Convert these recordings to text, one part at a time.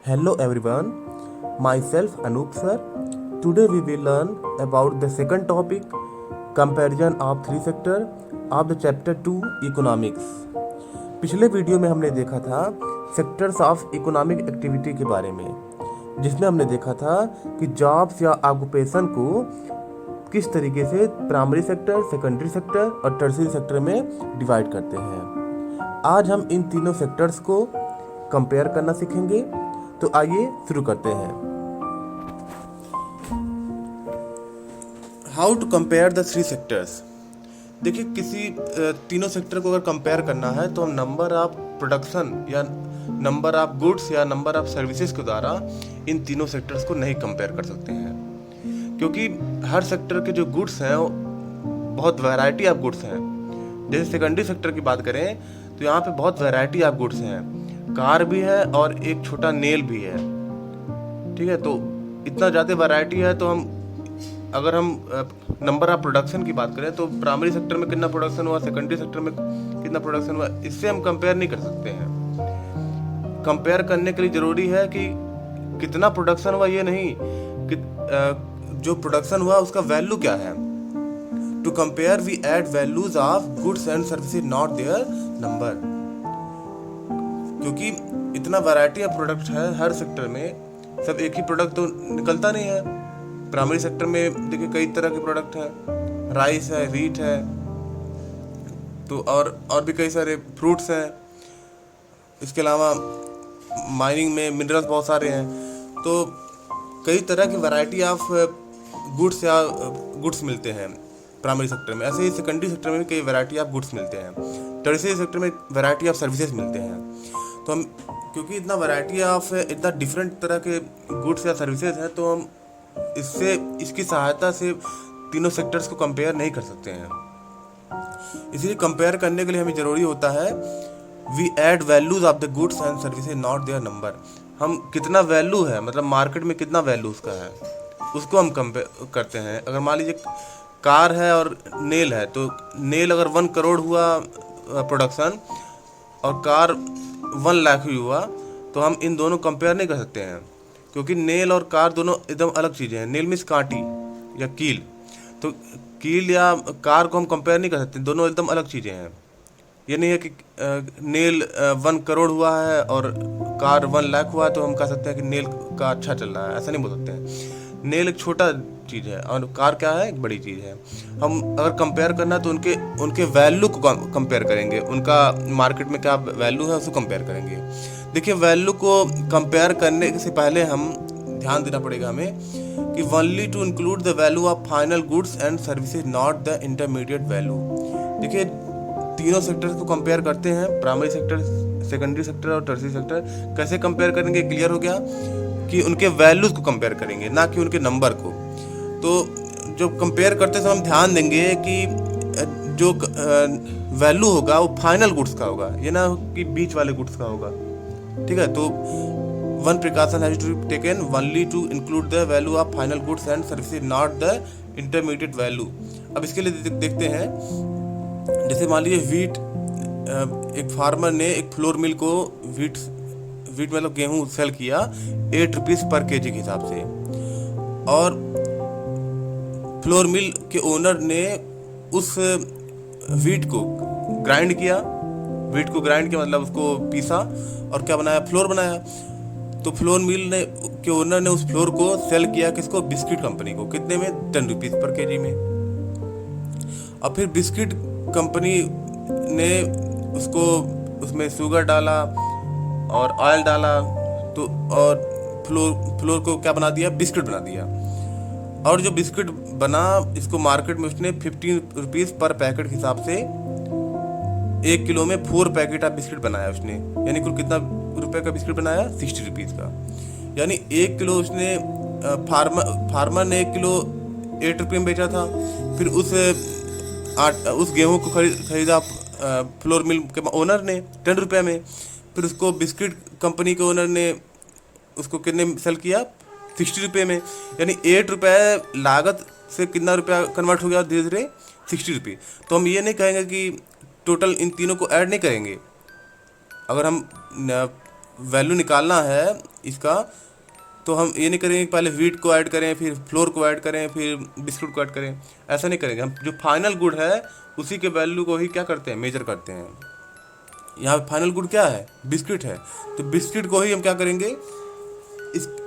Hello everyone, myself Anup sir. Today we will learn about the second topic, comparison of three sector of the chapter 2 economics. पिछले video में हमने देखा था sectors of economic activity के बारे में, जिसमें हमने देखा था कि जॉब्स या ऑक्यूपेशन को किस तरीके से प्राइमरी सेक्टर, सेकेंडरी सेक्टर और टर्शियरी सेक्टर में डिवाइड करते हैं। आज हम इन तीनों सेक्टर्स को कंपेयर करना सीखेंगे। तो आइए शुरू करते हैं। How to compare the three sectors. देखिए, किसी तीनों सेक्टर को अगर कंपेयर करना है तो हम नंबर ऑफ प्रोडक्शन या नंबर ऑफ गुड्स या नंबर ऑफ सर्विसेज के द्वारा इन तीनों सेक्टर्स को नहीं कंपेयर कर सकते हैं, क्योंकि हर सेक्टर के जो गुड्स हैं वो बहुत वैरायटी ऑफ गुड्स हैं। जैसे सेकेंडरी सेक्टर की बात करें तो यहाँ पे बहुत वैरायटी ऑफ गुड्स हैं, कार भी है और एक छोटा नेल भी है। ठीक है, तो इतना ज़्यादा वैरायटी है तो अगर हम नंबर ऑफ प्रोडक्शन की बात करें तो प्राइमरी सेक्टर में कितना प्रोडक्शन हुआ, सेकेंडरी सेक्टर में कितना प्रोडक्शन हुआ, इससे हम कंपेयर नहीं कर सकते हैं। कंपेयर करने के लिए ज़रूरी है कि कितना प्रोडक्शन हुआ, ये नहीं कि जो प्रोडक्शन हुआ उसका वैल्यू क्या है। To compare we add values of goods and services, not their number. क्योंकि इतना वैरायटी ऑफ प्रोडक्ट है हर सेक्टर में, सब एक ही प्रोडक्ट तो निकलता नहीं है। प्राइमरी सेक्टर में देखिए कई तरह के प्रोडक्ट हैं, राइस है, व्हीट है, तो और भी कई सारे फ्रूट्स हैं। इसके अलावा माइनिंग में मिनरल्स बहुत सारे हैं, तो कई तरह की वैरायटी ऑफ गुड्स मिलते हैं प्राइमरी सेक्टर में। ऐसे ही सेकेंडरी सेक्टर में भी कई वैरायटी ऑफ गुड्स मिलते हैं। टर्शियरी सेक्टर में वैरायटी ऑफ सर्विसेज मिलते हैं। तो हम क्योंकि इतना डिफरेंट तरह के गुड्स या सर्विसेज हैं, तो हम इसकी सहायता से तीनों सेक्टर्स को कंपेयर नहीं कर सकते हैं। इसलिए कंपेयर करने के लिए हमें ज़रूरी होता है we add values of the goods and services, not their number. हम कितना वैल्यू है, मतलब मार्केट में कितना वैल्यू उसका है, उसको हम कंपेयर करते हैं। अगर मान लीजिए कार है और नेल है, तो नेल अगर 1 करोड़ हुआ प्रोडक्शन और कार 1 लाख ही हुआ, तो हम इन दोनों कंपेयर नहीं कर सकते हैं, क्योंकि नेल और कार दोनों एकदम अलग चीज़ें हैं। नेल मीन्स कांटी या कील, तो कील या कार को हम कंपेयर नहीं कर सकते, दोनों एकदम अलग चीज़ें हैं। ये नहीं है कि नेल 1 करोड़ हुआ है और कार 1 लाख हुआ है तो हम कह सकते हैं कि नेल का अच्छा चल रहा है, ऐसा नहीं बोल सकते हैं। नेल एक छोटा चीज़ है और कार क्या है, एक बड़ी चीज़ है। हम अगर कंपेयर करना तो उनके वैल्यू को कंपेयर करेंगे, उनका मार्केट में क्या वैल्यू है उसको कंपेयर करेंगे। देखिए, वैल्यू को कंपेयर करने से पहले हम ध्यान देना पड़ेगा हमें कि only to include the value of final goods and services, not the intermediate value. देखिए, तीनों सेक्टर्स को कंपेयर करते हैं, प्राइमरी सेक्टर, सेकेंडरी सेक्टर और टर्शियरी सेक्टर। कैसे कंपेयर करेंगे, क्लियर हो गया कि उनके वैल्यूज को कंपेयर करेंगे, ना कि उनके नंबर को। तो जो कंपेयर करते समय हम ध्यान देंगे कि जो वैल्यू होगा वो फाइनल गुड्स का होगा, ये ना कि बीच वाले गुड्स का होगा। ठीक है, तो one precaution has to be taken only to include the value of final goods and services, not the intermediate value. अब इसके लिए देखते हैं, जैसे मान लीजिए व्हीट, एक फार्मर ने एक फ्लोर मिल को व्हीट मतलब गेहूँ सेल किया 8 रुपीज़ पर केजी के हिसाब से, और फ्लोर मिल के ओनर ने उस व्हीट को ग्राइंड किया। व्हीट को ग्राइंड किया मतलब उसको पीसा और क्या बनाया, फ्लोर बनाया। तो फ्लोर मिल के ओनर ने उस फ्लोर को सेल किया किसको, बिस्किट कंपनी को, कितने में, 10 रुपीज़ पर केजी में। और फिर बिस्किट कंपनी ने उसमें शुगर डाला और ऑयल डाला, तो और फ्लोर को क्या बना दिया, बिस्किट बना दिया। और जो बिस्किट बना, इसको मार्केट में उसने 15 रुपीज़ पर पैकेट के हिसाब से 1 किलो में 4 पैकेट ऑफ बिस्किट बनाया उसने। यानी कुल कितना रुपए का बिस्किट बनाया, 60 रुपीज़ का। यानी 1 किलो उसने फार्मर ने 1 किलो 8 रुपये में बेचा था। फिर उस गेहूँ को खरीदा फ्लोर मिल के ओनर ने 10 रुपये में। फिर उसको बिस्किट कंपनी के ओनर ने उसको कितने में सेल किया, 60 रुपये में। यानी 8 रुपये लागत से कितना रुपया कन्वर्ट हो गया धीरे धीरे, 60 रुपये। तो हम ये नहीं कहेंगे कि टोटल इन तीनों को ऐड नहीं करेंगे। अगर हम वैल्यू निकालना है इसका, तो हम ये नहीं करेंगे कि पहले व्हीट को ऐड करें, फिर फ्लोर को ऐड करें, फिर बिस्कुट को ऐड करें, ऐसा नहीं करेंगे। हम जो फाइनल गुड है उसी के वैल्यू को ही क्या करते हैं, मेजर करते हैं। यहाँ फाइनल गुड क्या है, बिस्किट है, तो बिस्किट को ही हम क्या करेंगे,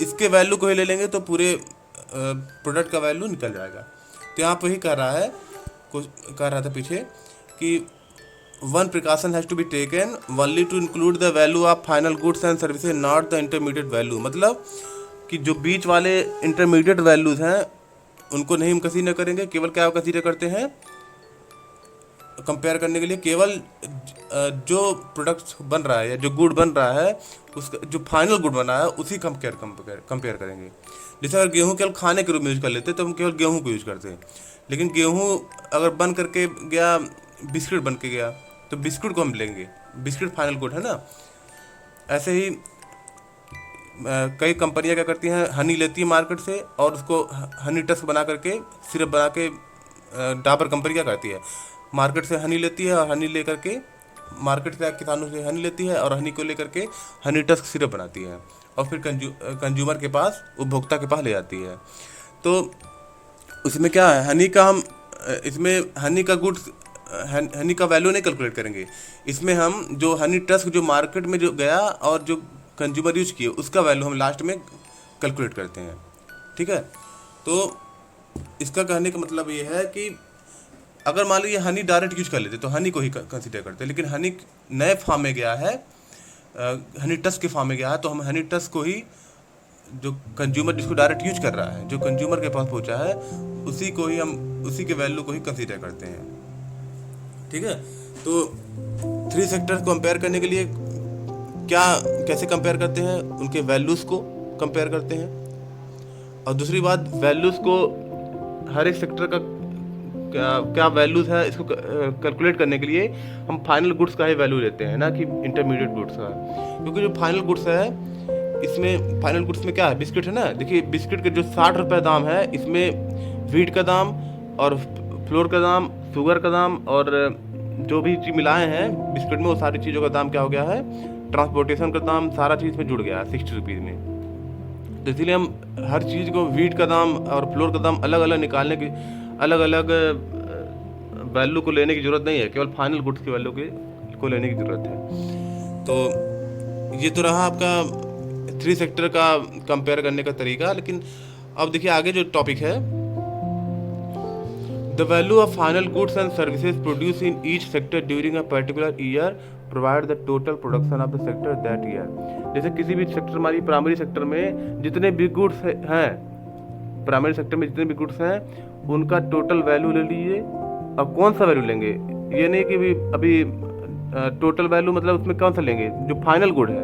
इसके वैल्यू को ही ले लेंगे, तो पूरे प्रोडक्ट का वैल्यू निकल जाएगा। तो यहाँ पर ही कह रहा है, कुछ कह रहा था पीछे कि one precaution has to be taken only to include the value of final goods and services, not the intermediate value. मतलब कि जो बीच वाले इंटरमीडिएट वैल्यूज़ हैं उनको नहीं हम कंसीडर करेंगे, केवल क्या कंसीडर करते हैं, कंपेयर करने के लिए केवल जो प्रोडक्ट बन रहा है या जो गुड बन रहा है उसका जो फाइनल गुड बना है उसी कंपेयर करेंगे। जैसे अगर गेहूँ केवल खाने के रूप में यूज कर लेते तो हम केवल गेहूँ को यूज करते हैं, लेकिन गेहूँ अगर बन करके गया, बिस्किट बन के गया, तो बिस्कुट को हम लेंगे, बिस्किट फाइनल गुड है ना। ऐसे ही कई कंपनियां क्या करती हैं, हनी लेती है मार्केट से और उसको हनी टस्ट बना करके, सिरप बना के, डाबर कंपनी क्या करती है, मार्केट से हनी लेती है और हनी लेकर के मार्केट से किसानों से हनी लेती है और हनी को लेकर के हनी टस्ट सिरप बनाती है और फिर कंज्यूमर के पास, उपभोक्ता के पास ले जाती है। तो उसमें क्या है, हनी का हम इसमें हनी का गुड्स, हनी का वैल्यू नहीं कैलकुलेट करेंगे, इसमें हम जो हनी टस्क जो मार्केट में जो गया और जो कंज्यूमर यूज किए उसका वैल्यू हम लास्ट में कैलकुलेट करते हैं। ठीक है, तो इसका कहने का मतलब ये है कि अगर मान लीजिए हनी डायरेक्ट यूज कर लेते तो हनी को ही कंसिडर करते, लेकिन हनी नए फॉर्म में गया है, हनी टस्क के फॉर्म में गया है, तो हम हनी टस्क को ही, जो कंज्यूमर जिसको डायरेक्ट यूज कर रहा है, जो कंज्यूमर के पास पहुंचा है, उसी को ही हम, उसी के वैल्यू को ही कंसिडर करते हैं। ठीक है, तो थ्री सेक्टर्स को कंपेयर करने के लिए क्या, कैसे कंपेयर करते हैं, उनके वैल्यूज़ को कंपेयर करते हैं। और दूसरी बात, वैल्यूज़ को हर एक सेक्टर का क्या वैल्यूज़ है इसको कैलकुलेट करने के लिए हम फाइनल गुड्स का ही वैल्यू लेते हैं, ना कि इंटरमीडिएट गुड्स का। क्योंकि जो फाइनल गुड्स है, इसमें फाइनल गुड्स में क्या है, बिस्किट है ना। देखिए बिस्किट के जो 60 रुपये दाम है, इसमें व्हीट का दाम और फ्लोर का दाम, शुगर का दाम और जो भी चीज़ मिलाए हैं बिस्किट में, वो सारी चीज़ों का दाम क्या हो गया है, ट्रांसपोर्टेशन का दाम, सारा चीज़ में जुड़ गया है 60 रुपीज़ में। तो इसीलिए हम हर चीज़ को, व्हीट का दाम और फ्लोर का दाम अलग अलग निकालने की, अलग अलग वैल्यू को लेने की ज़रूरत नहीं है, केवल फाइनल गुड्स की वैल्यू को लेने की ज़रूरत है। तो ये तो रहा आपका थ्री सेक्टर का कंपेयर करने का तरीका। लेकिन अब देखिए आगे जो टॉपिक है, the value of final goods and services produce in each sector during a particular year provide the total production of the sector that year. जैसे किसी भी सेक्टर, हमारी प्राइमरी सेक्टर में जितने भी गुड्स हैं, प्राइमरी सेक्टर में जितने भी गुड्स हैं उनका टोटल वैल्यू ले लीजिए। अब कौन सा वैल्यू लेंगे, ये नहीं कि अभी टोटल वैल्यू मतलब उसमें कौन सा लेंगे, जो फाइनल गुड है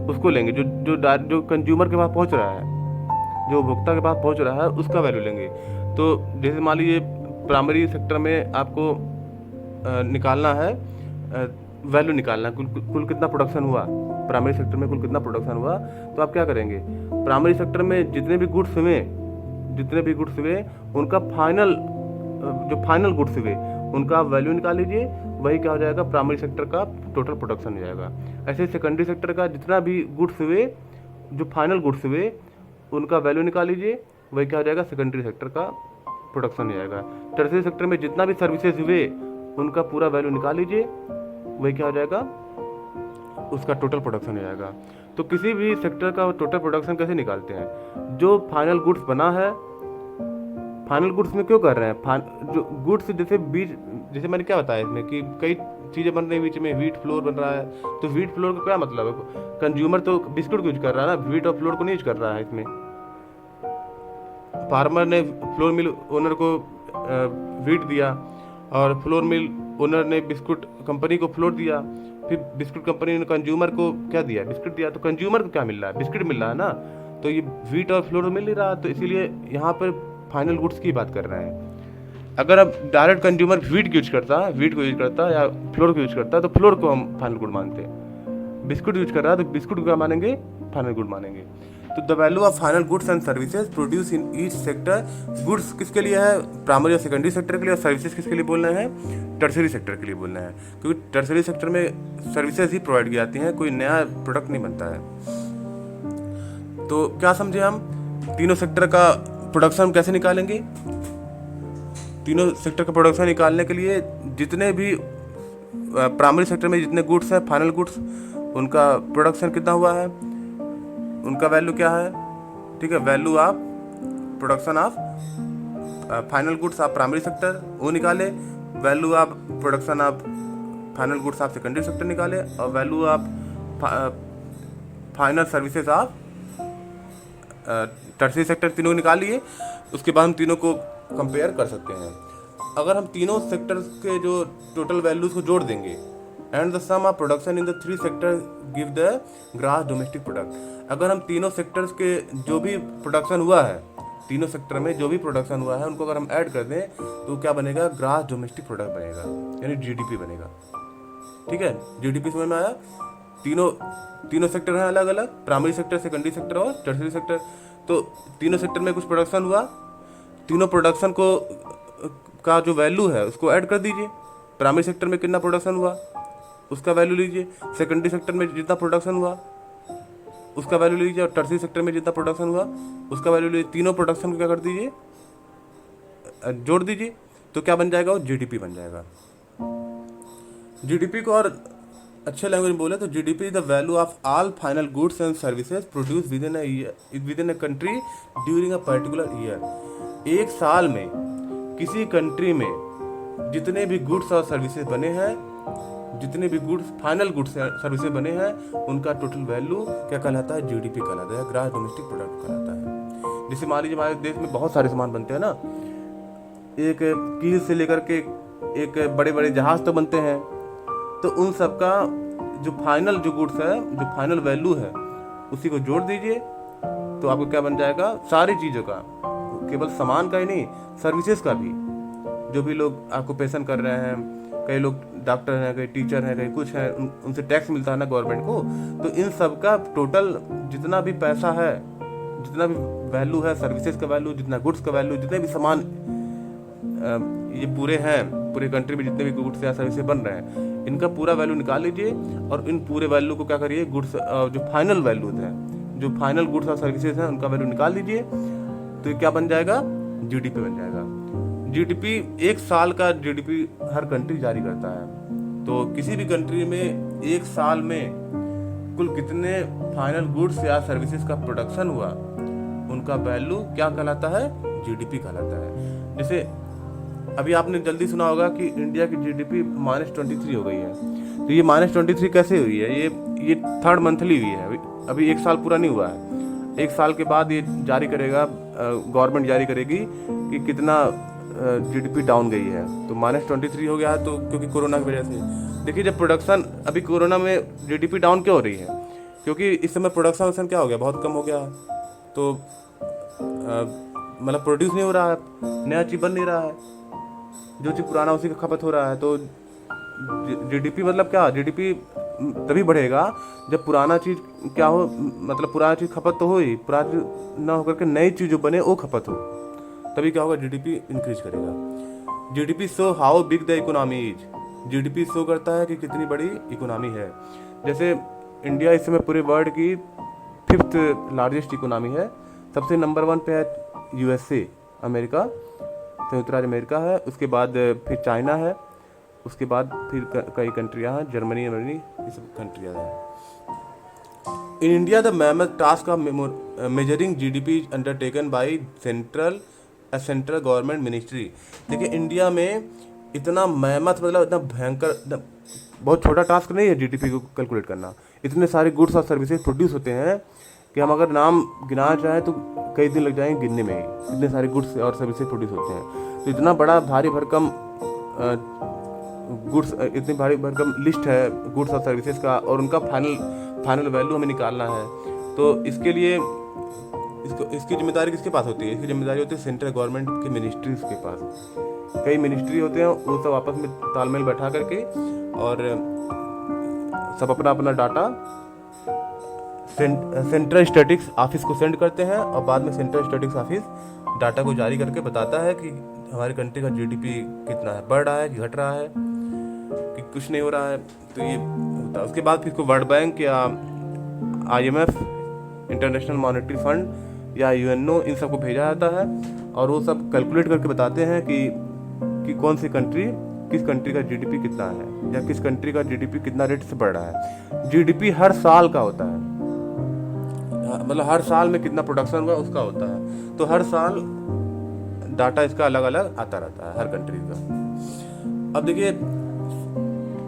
उसको लेंगे, जो कंज्यूमर के पास पहुंच रहा है, जो उपभोक्ता के पास पहुंच रहा है उसका वैल्यू लेंगे। तो जैसे मान लीजिए प्राइमरी सेक्टर में आपको निकालना है, वैल्यू निकालना है, कुल कितना प्रोडक्शन हुआ प्राइमरी सेक्टर में, कुल कितना प्रोडक्शन हुआ, तो आप क्या करेंगे, प्राइमरी सेक्टर में जितने भी गुड्स हुए उनका फाइनल, जो फाइनल गुड्स हुए उनका वैल्यू निकाल लीजिए, वही क्या हो जाएगा, प्राइमरी सेक्टर का टोटल प्रोडक्शन हो जाएगा। ऐसे सेकेंडरी सेक्टर का जितना भी गुड्स हुए, जो फाइनल गुड्स हुए उनका वैल्यू निकाल लीजिए, वही क्या हो जाएगा, सेकेंडरी सेक्टर का प्रोडक्शन हो जाएगा। टर्शियरी सेक्टर में जितना भी सर्विसेज हुए उनका पूरा वैल्यू निकाल लीजिए, वही क्या हो जाएगा, उसका टोटल प्रोडक्शन हो जाएगा। तो किसी भी सेक्टर का टोटल प्रोडक्शन कैसे निकालते हैं, जो फाइनल गुड्स बना है, फाइनल गुड्स में क्यों कर रहे हैं, जो गुड्स जैसे मैंने क्या बताया इसमें कि कई चीज़ें बन रही है बीच में, व्हीट फ्लोर बन रहा है, तो व्हीट फ्लोर का क्या मतलब है, कंज्यूमर तो बिस्कुट को यूज कर रहा है ना, व्हीट और फ्लोर को नहीं यूज कर रहा है। इसमें फार्मर ने फ्लोर मिल ओनर को व्हीट दिया और फ्लोर मिल ओनर ने बिस्कुट कंपनी को फ्लोर दिया, फिर बिस्कुट कंपनी ने कंज्यूमर को क्या दिया, बिस्कुट दिया, तो कंज्यूमर को क्या मिल रहा है, बिस्कुट मिल रहा है ना। तो ये व्हीट और फ्लोर मिल नहीं रहा, तो इसीलिए यहाँ पर फाइनल गुड्स की बात कर रहे हैं। अगर अब डायरेक्ट कंज्यूमर व्हीट को यूज करता या फ्लोर को यूज करता है तो फ्लोर को हम फाइनल गुड मानते हैं, बिस्कुट यूज कर रहा है तो बिस्कुट को क्या मानेंगे, फाइनल गुड मानेंगे। तो the value of final goods and services produce in each sector, goods किसके लिए है, प्राइमरी और सेकेंडरी सेक्टर के लिए, और सर्विसेज किसके लिए बोलना है, टर्शियरी सेक्टर के लिए बोलना है, क्योंकि टर्शियरी सेक्टर में सर्विसेज ही प्रोवाइड की जाती हैं, कोई नया प्रोडक्ट नहीं बनता है। तो क्या समझे हम, तीनों सेक्टर का प्रोडक्शन कैसे निकालेंगे। तीनों सेक्टर का प्रोडक्शन निकालने के लिए जितने भी प्राइमरी सेक्टर में जितने गुड्स हैं, फाइनल गुड्स, उनका प्रोडक्शन कितना हुआ है, उनका वैल्यू क्या है, ठीक है। Value of production of final goods of primary sector वो निकाले, value of production of final goods of secondary sector निकाले, और value of final services of tertiary sector, तीनों निकाल लिए। उसके बाद हम तीनों को कंपेयर कर सकते हैं। अगर हम तीनों सेक्टर्स के जो टोटल वैल्यूज को जोड़ देंगे, and the sum of production in the three sector give the gross domestic product. अगर हम तीनों सेक्टर्स के जो भी प्रोडक्शन हुआ है, तीनों सेक्टर में जो भी प्रोडक्शन हुआ है, उनको अगर हम ऐड कर दें तो क्या बनेगा, ग्रॉस डोमेस्टिक प्रोडक्ट बनेगा, यानी जीडीपी बनेगा। ठीक है, जीडीपी समझ में आया। तीनों सेक्टर हैं अलग अलग, प्राइमरी सेक्टर, सेकेंडरी सेक्टर और टर्सरी सेक्टर। तो तीनों सेक्टर में कुछ प्रोडक्शन हुआ, तीनों प्रोडक्शन को का जो वैल्यू है उसको ऐड कर दीजिए। प्राइमरी सेक्टर में कितना प्रोडक्शन हुआ उसका वैल्यू लीजिए, सेकेंडरी सेक्टर में जितना प्रोडक्शन हुआ उसका वैल्यू लीजिए, और टर्सरी सेक्टर में जितना प्रोडक्शन हुआ उसका वैल्यू लीजिए। तीनों प्रोडक्शन को क्या कर दीजिए, जोड़ दीजिए, तो क्या बन जाएगा, वो जीडीपी बन जाएगा। जीडीपी को और अच्छे लैंग्वेज में बोले तो GDP is the value of all final goods and services produce with in a country during a particular year. एक साल में किसी कंट्री में जितने भी गुड्स और सर्विसेज बने हैं, जितने भी गुड्स फाइनल गुड्स सर्विसेज बने हैं, उनका टोटल वैल्यू क्या कहलाता है, जीडीपी कहलाता है, ग्रॉस डोमेस्टिक प्रोडक्ट कहलाता है। जैसे मान लीजिए हमारे देश में बहुत सारे सामान बनते हैं ना, एक कील से लेकर के एक बड़े बड़े जहाज तो बनते हैं, तो उन सब का जो फाइनल जो गुड्स है, जो फाइनल वैल्यू है, उसी को जोड़ दीजिए तो आपको क्या बन जाएगा, सारी चीज़ों का, केवल सामान का ही नहीं, सर्विसेज का भी। जो भी लोग ऑक्यूपेशन कर रहे हैं, कई लोग डॉक्टर हैं, कई टीचर हैं, कई कुछ हैं, उनसे टैक्स मिलता है ना गवर्नमेंट को, तो इन सब का टोटल जितना भी पैसा है, जितना भी वैल्यू है, सर्विसेज का वैल्यू, जितना गुड्स का वैल्यू, जितने भी सामान ये पूरे हैं, पूरे कंट्री में जितने भी गुड्स या सर्विसेज बन रहे हैं, इनका पूरा वैल्यू निकाल लीजिए, और इन पूरे वैल्यू को क्या करिए, गुड्स जो फाइनल वैल्यूज हैं, जो फाइनल गुड्स और सर्विसेज हैं, उनका वैल्यू निकाल लीजिए, तो ये क्या बन जाएगा, जीडीपी बन जाएगा। जीडीपी एक साल का जीडीपी हर कंट्री जारी करता है। तो किसी भी कंट्री में एक साल में कुल कितने फाइनल गुड्स या सर्विसेज का प्रोडक्शन हुआ, उनका वैल्यू क्या कहलाता है, जीडीपी कहलाता है। जैसे अभी आपने जल्दी सुना होगा कि इंडिया की जीडीपी -23 हो गई है। तो ये -23 कैसे हुई है, ये थर्ड मंथली हुई है, अभी एक साल पूरा नहीं हुआ है। एक साल के बाद ये जारी करेगा, गवर्नमेंट जारी करेगी कि कितना जीडीपी डाउन गई है। तो -23 हो गया है, तो क्योंकि कोरोना की वजह से। देखिए जब प्रोडक्शन, अभी कोरोना में जीडीपी डाउन क्यों हो रही है, क्योंकि इस समय प्रोडक्शन क्या हो गया, बहुत कम हो गया है। तो मतलब प्रोड्यूस नहीं हो रहा है, नया चीज़ बन नहीं रहा है, जो चीज़ पुराना उसी का खपत हो रहा है। तो जीडीपी मतलब क्या, जीडीपी तभी बढ़ेगा जब पुराना चीज़ क्या हो, मतलब पुराना चीज़ खपत तो हो ही, पुराना चीज़ ना होकर के नई चीज़ जो बने वो खपत हो, तभी क्या होगा, जीडीपी इंक्रीज करेगा। GDP show how big the economy is. GDP show करता है कि कितनी बड़ी इकोनॉमी है। जैसे इंडिया इस समय पूरे वर्ल्ड की 5th लार्जेस्ट इकोनॉमी है। सबसे नंबर 1 पे है यूएसए, अमेरिका, संयुक्त राज्य अमेरिका है। उसके बाद फिर चाइना है, उसके बाद फिर कई कंट्रियाँ हैं, जर्मनी, ये सब कंट्रियाँ हैं। In India the mammoth task of measuring GDP is undertaken by central government ministry. देखिए इंडिया में इतना मैमथ, मतलब इतना भयंकर, बहुत छोटा टास्क नहीं है जीडीपी को कैलकुलेट करना। इतने सारे गुड्स और सर्विसेज प्रोड्यूस होते हैं कि हम अगर नाम गिनाना चाहें तो कई दिन लग जाएंगे गिनने में ही, इतने सारे गुड्स और सर्विसेज प्रोड्यूस होते हैं। तो इतना बड़ा भारी भरकम गुड्स, इतनी भारी भरकम लिस्ट है गुड्स और सर्विसेज का, और उनका फाइनल वैल्यू हमें निकालना है। तो इसके लिए इसकी जिम्मेदारी किसके पास होती है, इसकी जिम्मेदारी होती है सेंट्रल गवर्नमेंट के मिनिस्ट्रीज के पास। कई मिनिस्ट्री होते हैं, वो सब आपस में तालमेल बैठा करके और सब अपना अपना डाटा सेंट्रल स्टैटिस्टिक्स ऑफिस को सेंड करते हैं, और बाद में सेंट्रल स्टैटिस्टिक्स ऑफिस डाटा को जारी करके बताता है कि हमारी कंट्री का जीडीपी कितना है, बढ़ रहा है कि घट रहा है कि कुछ नहीं हो रहा है। तो ये होता है। उसके बाद फिर इसको वर्ल्ड बैंक या IMF इंटरनेशनल मॉनेटरी फंड या यूएनओ, इन सबको भेजा जाता है और वो सब कैलकुलेट करके बताते हैं कि कौन सी कंट्री, किस कंट्री का जीडीपी कितना है या किस कंट्री का जीडीपी कितना रेट से बढ़ रहा है। जीडीपी हर साल का होता है, मतलब हर साल में कितना प्रोडक्शन हुआ उसका होता है, तो हर साल डाटा इसका अलग अलग आता रहता है हर कंट्री का। अब देखिए,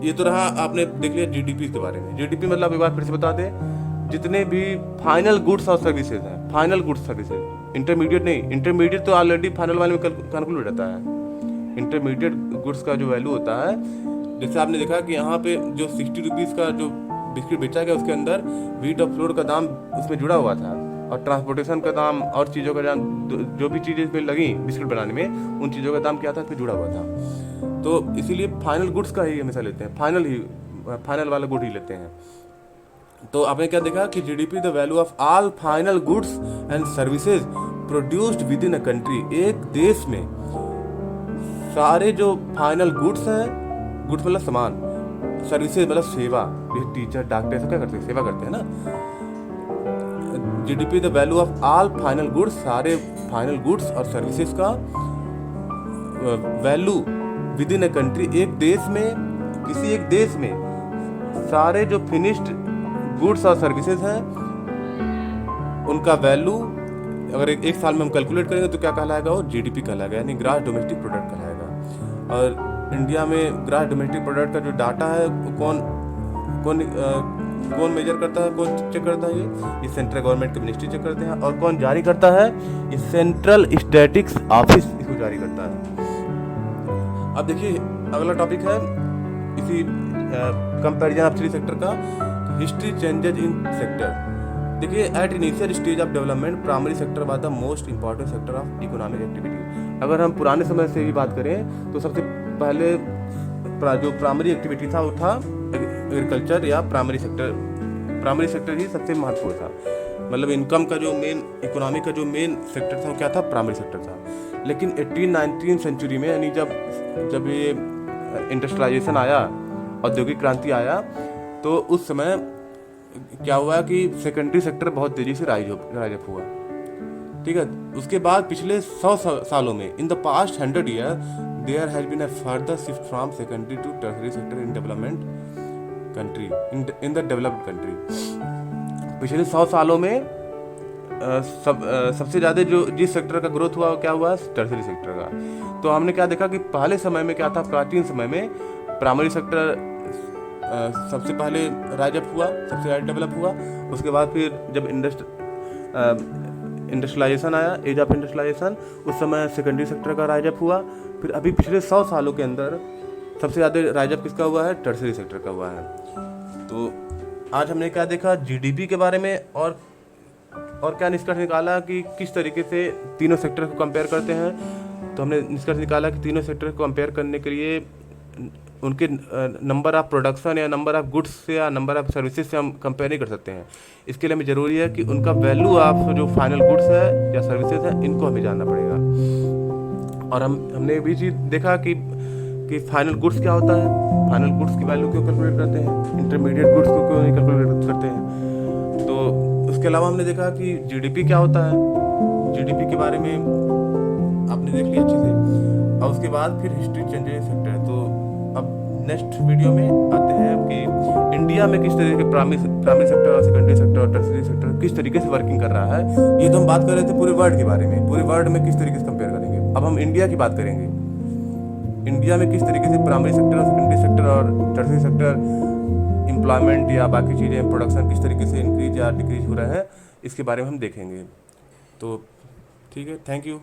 ये तो रहा, आपने देख लिया जीडीपी के बारे में। जीडीपी मतलब एक बार फिर से बता दें, जितने भी फाइनल गुड्स और सर्विसेज हैं, फाइनल गुड्स सर्विसेज, इंटरमीडिएट नहीं, इंटरमीडिएट तो ऑलरेडी फाइनल वाले में कैलकुलेट रहता है। इंटरमीडिएट गुड्स का जो वैल्यू होता है, जैसे आपने देखा कि यहाँ पे जो 60 रुपीज़ का जो बिस्किट बेचा गया उसके अंदर व्हीट और फ्लोर का दाम उसमें जुड़ा हुआ था और ट्रांसपोर्टेशन का दाम और चीज़ों का दाम, जो भी चीज़ें इसमें लगी बिस्किट बनाने में, उन चीज़ों का दाम क्या था इसमें जुड़ा हुआ था। तो इसीलिए फाइनल गुड्स का ही हमेशा लेते हैं, फाइनल वाला गुड ही लेते हैं। तो आपने क्या देखा कि GDP the value of all final goods and services produced with in a country. एक देश में सारे जो फाइनल गुड्स हैं, गुड्स मतलब सामान, सर्विसेज मतलब सेवा, जैसे टीचर, डॉक्टर सब क्या करते हैं, सेवा करते हैं ना। GDP the value of all final goods, सारे फाइनल गुड्स और सर्विसेज का value with in a country. एक देश में, किसी एक देश में सारे जो फिनिश्ड गुड्स और सर्विसेज हैं उनका वैल्यू अगर एक साल में हम कैलकुलेट करेंगे तो क्या कहलाएगा, वो जीडीपी कहलाएगा, यानी ग्रॉस डोमेस्टिक प्रोडक्ट कहलाएगा। और इंडिया में ग्रॉस डोमेस्टिक प्रोडक्ट का जो डाटा है कौन मेजर करता है, कौन चेक करता है, ये सेंट्रल गवर्नमेंट के मिनिस्ट्री चेक करते हैं। और कौन जारी करता है, ये सेंट्रल स्टैटिस्टिक्स ऑफिस इसको जारी करता है। अब देखिए अगला टॉपिक है इसी कंपैरिजन ऑफ थ्री सेक्टर का, हिस्ट्री चेंजेज इन सेक्टर। देखिए, at initial stage of development primary sector was the most important sector of economic activity. अगर हम पुराने समय से ही बात करें तो सबसे पहले जो प्राइमरी एक्टिविटी था वो था एग्रीकल्चर या प्राइमरी सेक्टर ही सबसे महत्वपूर्ण था। मतलब इनकम का जो मेन, इकोनॉमी का जो मेन सेक्टर था वो क्या था, प्राइमरी सेक्टर था। लेकिन 18-19 सेंचुरी में, यानी जब ये इंडस्ट्रियलाइजेशन आया, औद्योगिक क्रांति आया, तो उस समय क्या हुआ कि सेकेंडरी सेक्टर बहुत तेजी से राइज अप हुआ। ठीक है, उसके बाद पिछले 100 सालों में, in the past 100 year, there has been a further shift from secondary to tertiary sector in development country, in the developed country. पिछले 100 सालों में सबसे ज़्यादा जो जिस सेक्टर का ग्रोथ हुआ वो क्या हुआ, टर्शरी सेक्टर का। तो हमने क्या देखा कि पहले समय में क्या था, प्राचीन समय में प्राइमरी सेक्टर सबसे पहले राइज अप हुआ, सबसे ज़्यादा डेवलप हुआ। उसके बाद फिर जब इंडस्ट्रियलाइजेशन आया, एज ऑफ इंडस्ट्रियलाइजेशन, उस समय सेकेंडरी सेक्टर का राइज अप हुआ। फिर अभी पिछले 100 सालों के अंदर सबसे ज़्यादा राइज अप किसका हुआ है, टर्शरी सेक्टर का हुआ है। तो आज हमने क्या देखा जीडीपी के बारे में, और क्या निष्कर्ष निकाला कि किस तरीके से तीनों सेक्टर को कंपेयर करते हैं। तो हमने निष्कर्ष निकाला कि तीनों सेक्टर को कंपेयर करने के लिए उनके नंबर ऑफ प्रोडक्शन या नंबर ऑफ गुड्स से या नंबर ऑफ सर्विसेज से हम कंपेयर नहीं कर सकते हैं। इसके लिए हमें ज़रूरी है कि उनका वैल्यू ऑफ जो फाइनल गुड्स है या सर्विसेज है, इनको हमें जानना पड़ेगा। और हमने भी चीज़ देखा कि फाइनल गुड्स क्या होता है, फाइनल गुड्स की वैल्यू क्यों कैलकुलेट करते हैं, इंटरमीडिएट गुड्स को क्यों नहीं कैलकुलेट करते हैं। तो उसके अलावा हमने देखा कि जीडीपी क्या होता है, जीडीपी के बारे में आपने देख लिया अच्छे से। और उसके बाद फिर हिस्ट्री चेंजेज सेक्टर। तो अब नेक्स्ट वीडियो में आते हैं कि इंडिया में किस तरीके के प्राइमरी सेक्टर और सेकेंडरी सेक्टर और टर्शरी सेक्टर किस तरीके से वर्किंग कर रहा है। ये तो हम बात कर रहे थे पूरे वर्ल्ड के बारे में, पूरे वर्ल्ड में किस तरीके से कंपेयर करेंगे। अब हम इंडिया की बात करेंगे, इंडिया में किस तरीके से प्राइमरी सेक्टर और सेकेंडरी सेक्टर और टर्शरी सेक्टर एम्प्लॉयमेंट या बाकी चीज़ें, प्रोडक्शन किस तरीके से इंक्रीज या डिक्रीज हो रहा है, इसके बारे में हम देखेंगे। तो ठीक है, थैंक यू।